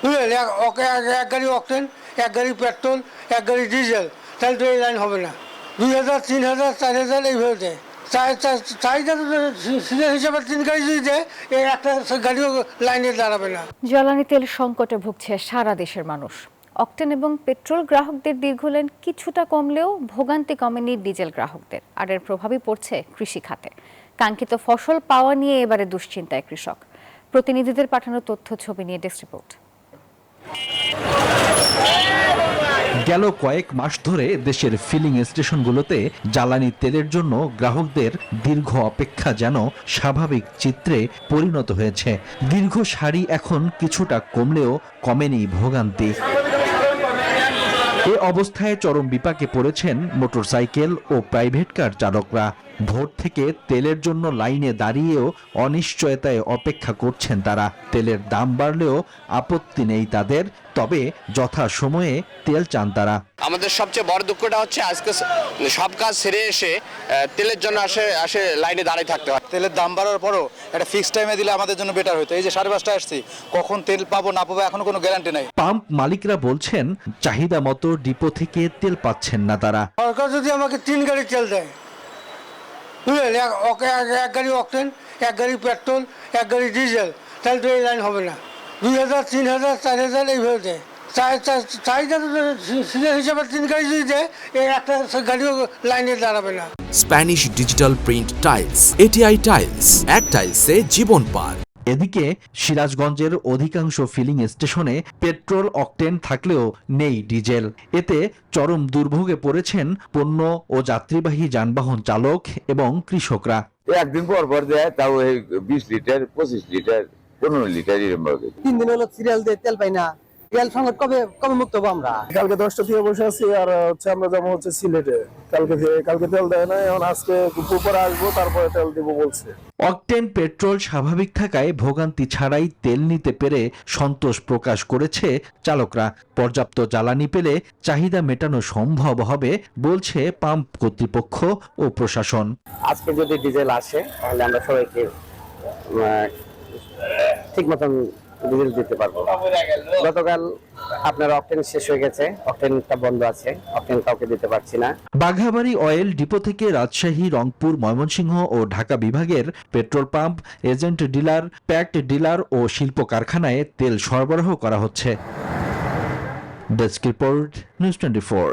বুঝলেন, এক গাড়ি অকটেন, এক গাড়ি পেট্রোল, এক গাড়ি ডিজেল, তাহলে তো এই লাইন হবে না। 2000, 3000, 4000 এইভাবে দেয়। চাহিদা সিজন হিসাবে 3 গাড়ি যদি দেয়, এই একটা গাড়িও লাইনে দাঁড়াবে না। জ্বালানি তেল সংকটে ভুগছে সারা দেশের মানুষ। অকটেন এবং পেট্রোল গ্রাহকদের দীর্ঘ লাইন কিছুটা কমলেও ভোগান্তি কমেনি ডিজেল গ্রাহকদের, আর এর প্রভাবই পড়ছে কৃষি খাতে। কাঙ্ক্ষিত ফসল পাওয়া নিয়ে এবারে দুশ্চিন্তায় কৃষক। প্রতিনিধিদের পাঠানো তথ্য ছবি নিয়ে ডেস্ক রিপোর্ট। গেল কয়েক মাস ধরে দেশের ফিলিং স্টেশনগুলোতে জ্বালানি তেলের জন্য গ্রাহকদের দীর্ঘ অপেক্ষা যেন স্বাভাবিক চিত্রে পরিণত হয়েছে। দীর্ঘ সারি এখন কিছুটা কমলেও কমেনি ভোগান্তি। এ অবস্থায় চরম বিপাকে পড়েছেন মোটরসাইকেল ও প্রাইভেট কার চালকরা। ভোর থেকে তেলের জন্য লাইনে দাঁড়িয়েও অনিশ্চয়তায় অপেক্ষা করছেন তারা। তেলের দাম বাড়লেও আপত্তি নেই তাদের, তবে যথা সময়ে তেল চান তারা। আমাদের সবচেয়ে বড় দুঃখটা হচ্ছে আজকে সব কাজ সেরে এসে তেলের জন্য আসে লাইনে দাঁড়িয়ে থাকতে হয়। তেলের দাম বাড়ার পরও একটা ফিক্সড টাইমে দিলে আমাদের জন্য বেটার হতো। এই যে 5:30 আসছি, কখন তেল পাবো না পাবো এখনো কোনো গ্যারান্টি নাই। পাম্প মালিকরা বলছেন চাহিদা মতো ডিপো থেকে তেল পাচ্ছেন না তারা। সরকার যদি আমাকে 3 গাড়ি তেল দেয়, বুঝলেন, এক গাড়ি অকটেন, এক গাড়ি পেট্রোল, এক গাড়ি ডিজেল, তাহলে তো এই লাইন হবে না। 2000, 3000, 4000 এইভাবে দেয়। চাহিদা সিজন হিসাবে 3 গাড়ি যদি দেয়, এই একটা গাড়িও লাইনে দাঁড়াবে না। Spanish digital print tiles, ATI tiles, এক টাইলসে জীবন পার। এদিকে সিরাজগঞ্জের অধিকাংশ ফিলিং স্টেশনে পেট্রোল অকটেন থাকলেও নেই ডিজেল। এতে চরম দুর্ভোগে পড়েছেন পণ্য ও যাত্রীবাহী যানবাহন চালক এবং কৃষকরা। একদিন পর পর দেয়, তাও 20 লিটার, 25 লিটার, 15 লিটার এরকম। 3 দিন হলো সিরিয়াল দিয়ে তেল পাই না। তেল সংকট কবে মুক্ত হবো আমরা? কালকে 10টা থেকে বসে আছি, আর আমরা যাবো সিলেটে। কালকে তেল দেয় না, এখন আজকে দুপুরে আসবো, তারপরে তেল দিব বলছে। অকটেন পেট্রোল স্বাভাবিক থাকায় ভোগান্তি ছাড়াই তেল নিতে পেরে সন্তোষ প্রকাশ করেছে চালকরা। পর্যাপ্ত জ্বালানি পেলে চাহিদা মেটানো সম্ভব হবে বলছে পাম্প কর্তৃপক্ষ ও প্রশাসন। আজকে যদি ডিজেল আসে তাহলে আমরা সবাইকে ঠিক মতন ডিজেল দিতে পারবো। গতকাল আপনার অকটেন শেষ হয়ে গেছে, অকটেনটা বন্ধ আছে, অকটেন কাউকে দিতে পারছি না। বাঘাবাড়ী অয়েল ডিপো থেকে রাজশাহী, রংপুর, ময়মনসিংহ ও ঢাকা বিভাগের petrol pump, agent dealer, packed dealer ও শিল্প কারখানায় তেল সরবরাহ করা হচ্ছে। Desk report, news 24।